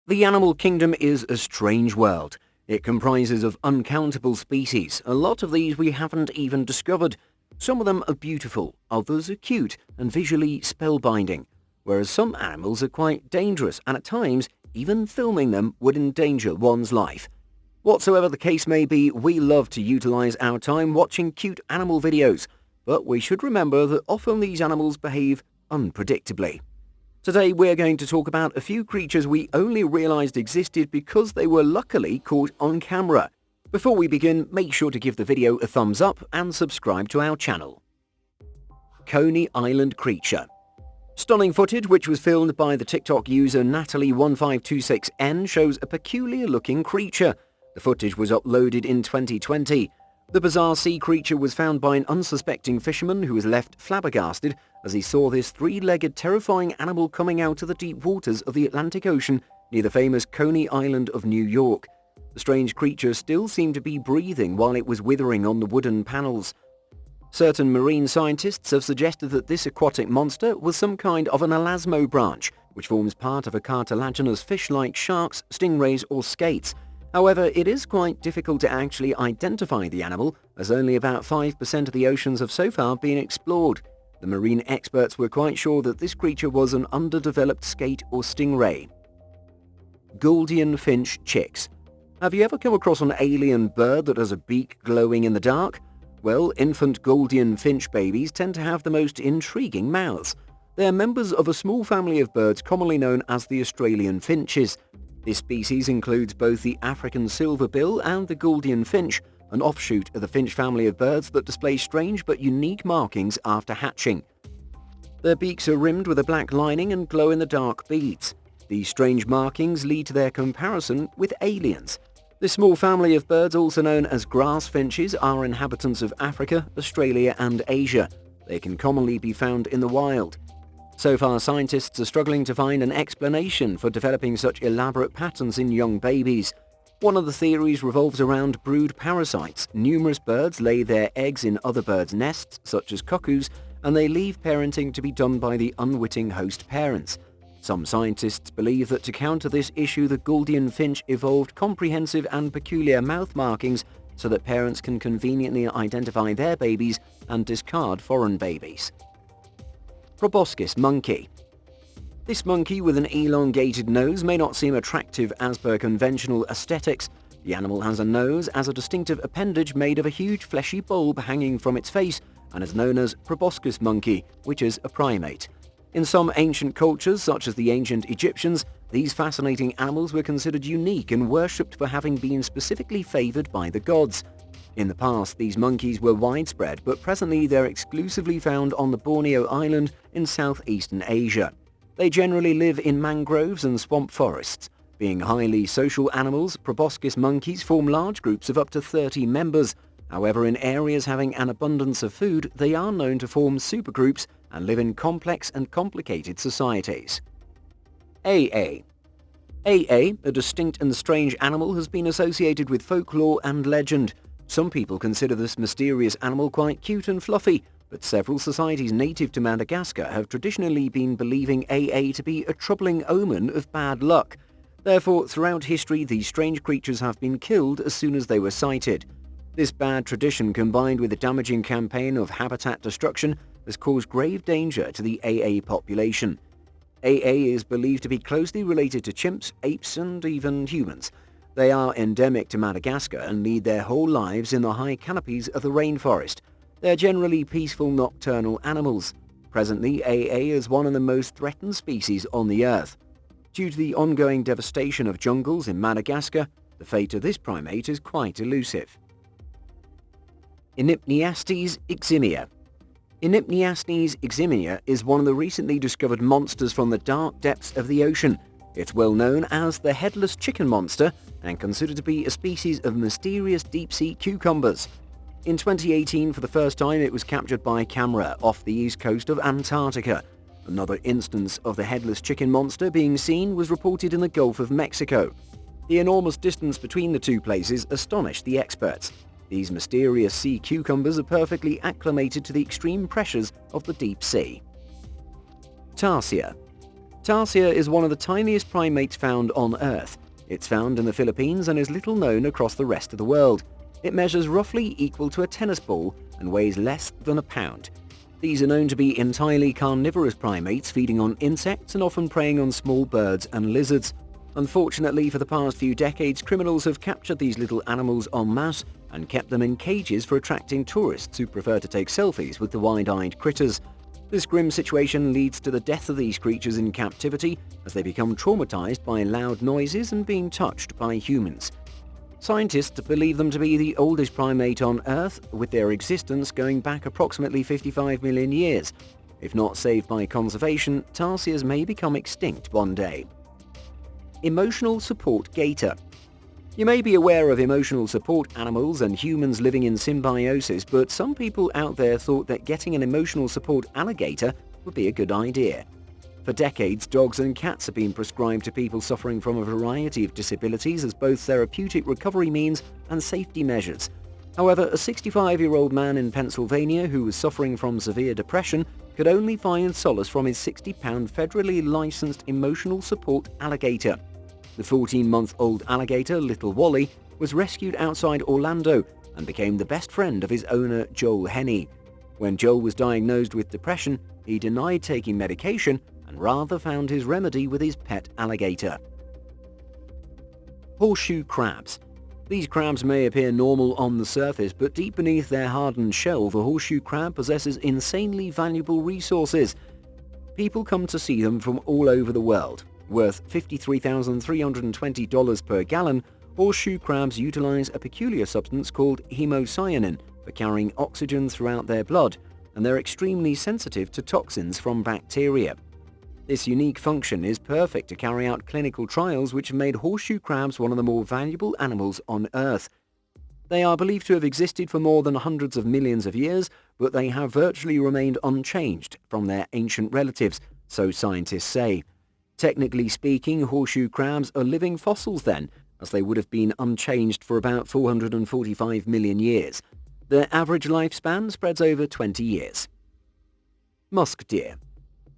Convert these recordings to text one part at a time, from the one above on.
The animal kingdom is a strange world. It comprises of uncountable species. A lot of these we haven't even discovered. Some of them are beautiful, others are cute and visually spellbinding, whereas some animals are quite dangerous and at times even filming them would endanger one's life. Whatsoever the case may be, we love to utilize our time watching cute animal videos, but we should remember that often these animals behave unpredictably. Today we're going to talk about a few creatures we only realized existed because they were luckily caught on camera. Before we begin, make sure to give the video a thumbs up and subscribe to our channel. Coney Island creature. Stunning footage which was filmed by the TikTok user Natalie1526N shows a peculiar looking creature. The footage was uploaded in 2020. The bizarre sea creature was found by an unsuspecting fisherman who was left flabbergasted as he saw this three-legged terrifying animal coming out of the deep waters of the Atlantic Ocean near the famous Coney Island of New York. The strange creature still seemed to be breathing while it was withering on the wooden panels. Certain marine scientists have suggested that this aquatic monster was some kind of an elasmobranch, which forms part of a cartilaginous fish like sharks, stingrays or skates. However, it is quite difficult to actually identify the animal, as only about 5% of the oceans have so far been explored. The marine experts were quite sure that this creature was an underdeveloped skate or stingray. Goldenfinch Chicks. Have you ever come across an alien bird that has a beak glowing in the dark? Well, infant Goldenfinch babies tend to have the most intriguing mouths. They are members of a small family of birds commonly known as the Australian finches. This species includes both the African silverbill and the Goldenfinch, an offshoot of the finch family of birds that display strange but unique markings after hatching. Their beaks are rimmed with a black lining and glow-in-the-dark beads. These strange markings lead to their comparison with aliens. This small family of birds, also known as grass finches, are inhabitants of Africa, Australia and Asia. They can commonly be found in the wild. So far, scientists are struggling to find an explanation for developing such elaborate patterns in young babies. One of the theories revolves around brood parasites. Numerous birds lay their eggs in other birds' nests, such as cuckoos, and they leave parenting to be done by the unwitting host parents. Some scientists believe that to counter this issue, the Goldenfinch evolved comprehensive and peculiar mouth markings so that parents can conveniently identify their babies and discard foreign babies. Proboscis Monkey. This monkey with an elongated nose may not seem attractive as per conventional aesthetics. The animal has a nose as a distinctive appendage made of a huge fleshy bulb hanging from its face and is known as Proboscis Monkey, which is a primate. In some ancient cultures, such as the ancient Egyptians, these fascinating animals were considered unique and worshipped for having been specifically favored by the gods. In the past, these monkeys were widespread, but presently they're exclusively found on the Borneo Island in southeastern Asia. They generally live in mangroves and swamp forests. Being highly social animals, proboscis monkeys form large groups of up to 30 members. However, in areas having an abundance of food, they are known to form supergroups and live in complex and complicated societies. AA. AA, a distinct and strange animal, has been associated with folklore and legend. Some people consider this mysterious animal quite cute and fluffy, but several societies native to Madagascar have traditionally been believing AA to be a troubling omen of bad luck. Therefore, throughout history, these strange creatures have been killed as soon as they were sighted. This bad tradition, combined with a damaging campaign of habitat destruction, has caused grave danger to the AA population. AA is believed to be closely related to chimps, apes, and even humans. They are endemic to Madagascar and lead their whole lives in the high canopies of the rainforest. They are generally peaceful nocturnal animals. Presently, AA is one of the most threatened species on the Earth. Due to the ongoing devastation of jungles in Madagascar, the fate of this primate is quite elusive. Enypniastes eximia. Enypniastes eximia is one of the recently discovered monsters from the dark depths of the ocean. It's well known as the Headless chicken monster and considered to be a species of mysterious deep-sea cucumbers. In 2018, for the first time, it was captured by camera off the east coast of Antarctica. Another instance of the Headless chicken monster being seen was reported in the Gulf of Mexico. The enormous distance between the two places astonished the experts. These mysterious sea cucumbers are perfectly acclimated to the extreme pressures of the deep sea. Tarsier. Tarsier is one of the tiniest primates found on Earth. It's found in the Philippines and is little known across the rest of the world. It measures roughly equal to a tennis ball and weighs less than a pound. These are known to be entirely carnivorous primates, feeding on insects and often preying on small birds and lizards. Unfortunately, for the past few decades, criminals have captured these little animals en masse and kept them in cages for attracting tourists who prefer to take selfies with the wide-eyed critters. This grim situation leads to the death of these creatures in captivity as they become traumatized by loud noises and being touched by humans. Scientists believe them to be the oldest primate on Earth, with their existence going back approximately 55 million years. If not saved by conservation, tarsiers may become extinct one day. Emotional support gator. You may be aware of emotional support animals and humans living in symbiosis, but some people out there thought that getting an emotional support alligator would be a good idea. For decades, dogs and cats have been prescribed to people suffering from a variety of disabilities as both therapeutic recovery means and safety measures. However, a 65-year-old man in Pennsylvania who was suffering from severe depression could only find solace from his 60-pound federally licensed emotional support alligator. The 14-month-old alligator, Little Wally, was rescued outside Orlando and became the best friend of his owner, Joel Henney. When Joel was diagnosed with depression, he denied taking medication and rather found his remedy with his pet alligator. Horseshoe crabs. These crabs may appear normal on the surface, but deep beneath their hardened shell, the horseshoe crab possesses insanely valuable resources. People come to see them from all over the world. Worth $53,320 per gallon, horseshoe crabs utilize a peculiar substance called hemocyanin for carrying oxygen throughout their blood, and they're extremely sensitive to toxins from bacteria. This unique function is perfect to carry out clinical trials, which have made horseshoe crabs one of the more valuable animals on Earth. They are believed to have existed for more than hundreds of millions of years, but they have virtually remained unchanged from their ancient relatives, so scientists say. Technically speaking, horseshoe crabs are living fossils then, as they would have been unchanged for about 445 million years. Their average lifespan spreads over 20 years. Musk deer.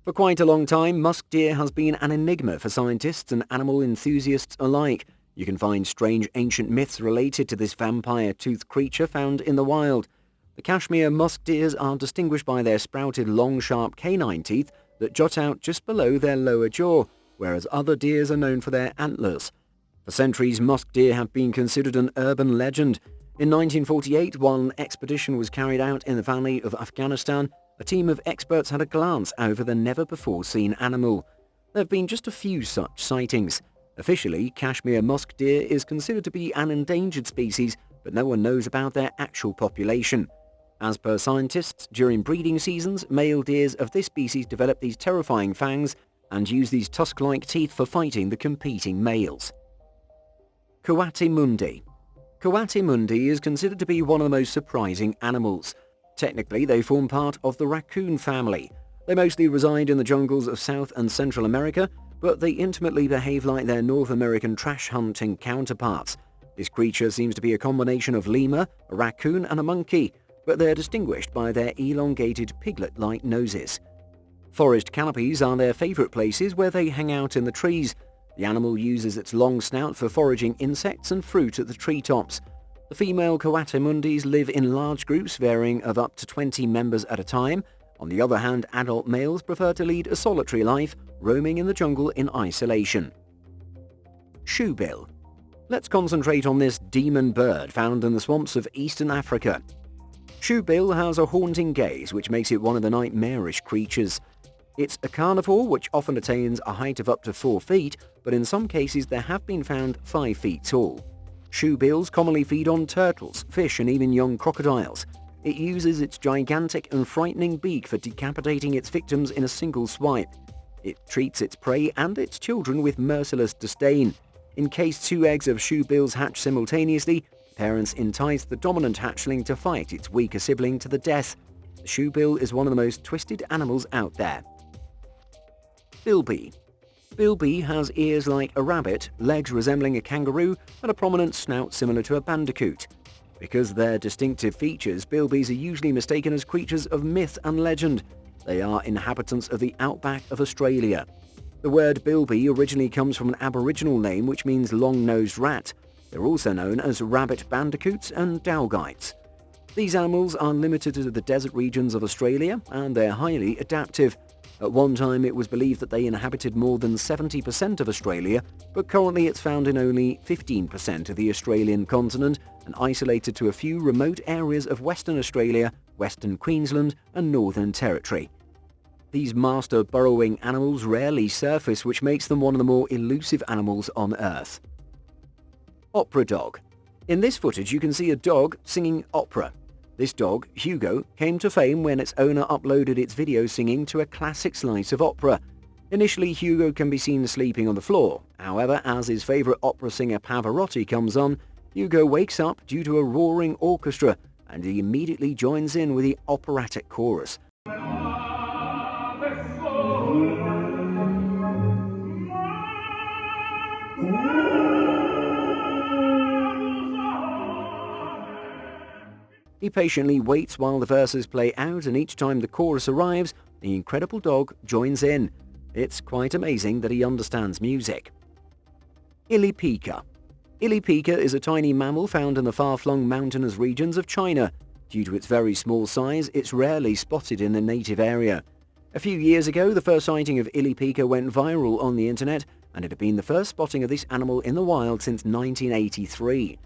For quite a long time, musk deer has been an enigma for scientists and animal enthusiasts alike. You can find strange ancient myths related to this vampire-toothed creature found in the wild. The Kashmir musk deers are distinguished by their sprouted long, sharp canine teeth that jut out just below their lower jaw, whereas other deers are known for their antlers. For centuries, musk deer have been considered an urban legend. In 1948, one expedition was carried out in the valley of Afghanistan. A team of experts had a glance over the never-before-seen animal. There have been just a few such sightings. Officially, Kashmir musk deer is considered to be an endangered species, but no one knows about their actual population. As per scientists, during breeding seasons, male deers of this species develop these terrifying fangs and use these tusk-like teeth for fighting the competing males. Kuwatamundi. Kuwatamundi is considered to be one of the most surprising animals. Technically, they form part of the raccoon family. They mostly reside in the jungles of South and Central America, but they intimately behave like their North American trash-hunting counterparts. This creature seems to be a combination of lemur, a raccoon and a monkey, but they're distinguished by their elongated piglet-like noses. Forest canopies are their favorite places where they hang out in the trees. The animal uses its long snout for foraging insects and fruit at the treetops. The female Kuwatamundis live in large groups varying of up to 20 members at a time. On the other hand, adult males prefer to lead a solitary life, roaming in the jungle in isolation. Shubil. Let's concentrate on this demon bird found in the swamps of eastern Africa. Shubil has a haunting gaze which makes it one of the nightmarish creatures. It's a carnivore which often attains a height of up to 4 feet, but in some cases there have been found 5 feet tall. Shubils commonly feed on turtles, fish and even young crocodiles. It uses its gigantic and frightening beak for decapitating its victims in a single swipe. It treats its prey and its children with merciless disdain. In case 2 eggs of shubils hatch simultaneously, parents entice the dominant hatchling to fight its weaker sibling to the death. The shubil is one of the most twisted animals out there. Bilby. Bilby has ears like a rabbit, legs resembling a kangaroo, and a prominent snout similar to a bandicoot. Because of their distinctive features, bilbies are usually mistaken as creatures of myth and legend. They are inhabitants of the outback of Australia. The word Bilby originally comes from an Aboriginal name which means long-nosed rat. They're also known as rabbit bandicoots and dowgites. These animals are limited to the desert regions of Australia, and they're highly adaptive. At one time it was believed that they inhabited more than 70% of Australia, but currently it's found in only 15% of the Australian continent and isolated to a few remote areas of Western Australia, Western Queensland and Northern Territory. These master burrowing animals rarely surface, which makes them one of the more elusive animals on Earth. Opera dog. In this footage you can see a dog singing opera. This dog, Hugo, came to fame when its owner uploaded its video singing to a classic slice of opera. Initially, Hugo can be seen sleeping on the floor. However, as his favourite opera singer Pavarotti comes on, Hugo wakes up due to a roaring orchestra, and he immediately joins in with the operatic chorus. He patiently waits while the verses play out, and each time the chorus arrives, the incredible dog joins in. It's quite amazing that he understands music. Ilipika. Ilipika is a tiny mammal found in the far-flung mountainous regions of China. Due to its very small size, it's rarely spotted in the native area. A few years ago, the first sighting of Ilipika went viral on the internet, and it had been the first spotting of this animal in the wild since 1983.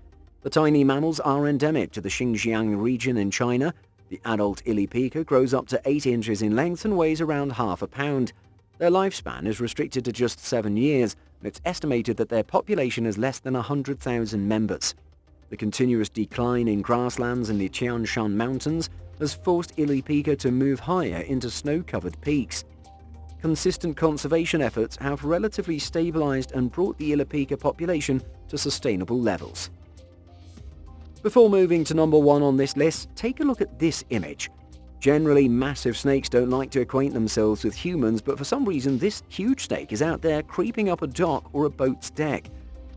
The tiny mammals are endemic to the Xinjiang region in China. The adult Ilipika grows up to 8 inches in length and weighs around half a pound. Their lifespan is restricted to just 7 years, and it's estimated that their population is less than 100,000 members. The continuous decline in grasslands in the Tian Shan Mountains has forced Ilipika to move higher into snow-covered peaks. Consistent conservation efforts have relatively stabilized and brought the Ilipika population to sustainable levels. Before moving to number 1 on this list, take a look at this image. Generally, massive snakes don't like to acquaint themselves with humans, but for some reason this huge snake is out there creeping up a dock or a boat's deck.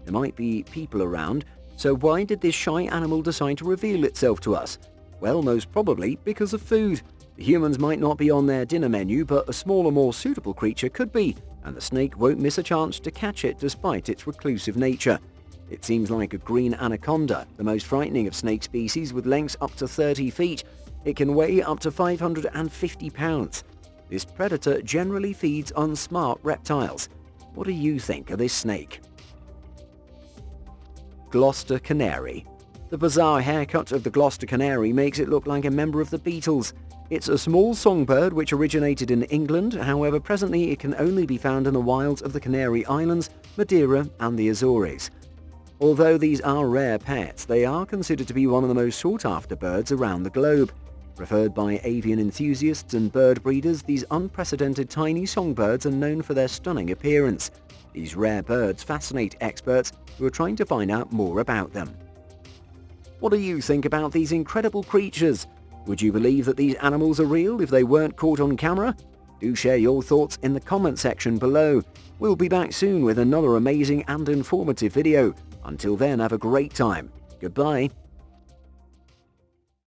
There might be people around, so why did this shy animal decide to reveal itself to us? Well, most probably because of food. The humans might not be on their dinner menu, but a smaller, more suitable creature could be, and the snake won't miss a chance to catch it despite its reclusive nature. It seems like a green anaconda, the most frightening of snake species with lengths up to 30 feet. It can weigh up to 550 pounds. This predator generally feeds on smart reptiles. What do you think of this snake? Gloucester Canary. The bizarre haircut of the Gloucester Canary makes it look like a member of the Beatles. It's a small songbird which originated in England, however presently it can only be found in the wilds of the Canary Islands, Madeira and the Azores. Although these are rare pets, they are considered to be one of the most sought-after birds around the globe. Preferred by avian enthusiasts and bird breeders, these unprecedented tiny songbirds are known for their stunning appearance. These rare birds fascinate experts who are trying to find out more about them. What do you think about these incredible creatures? Would you believe that these animals are real if they weren't caught on camera? Do share your thoughts in the comment section below. We'll be back soon with another amazing and informative video. Until then, have a great time. Goodbye.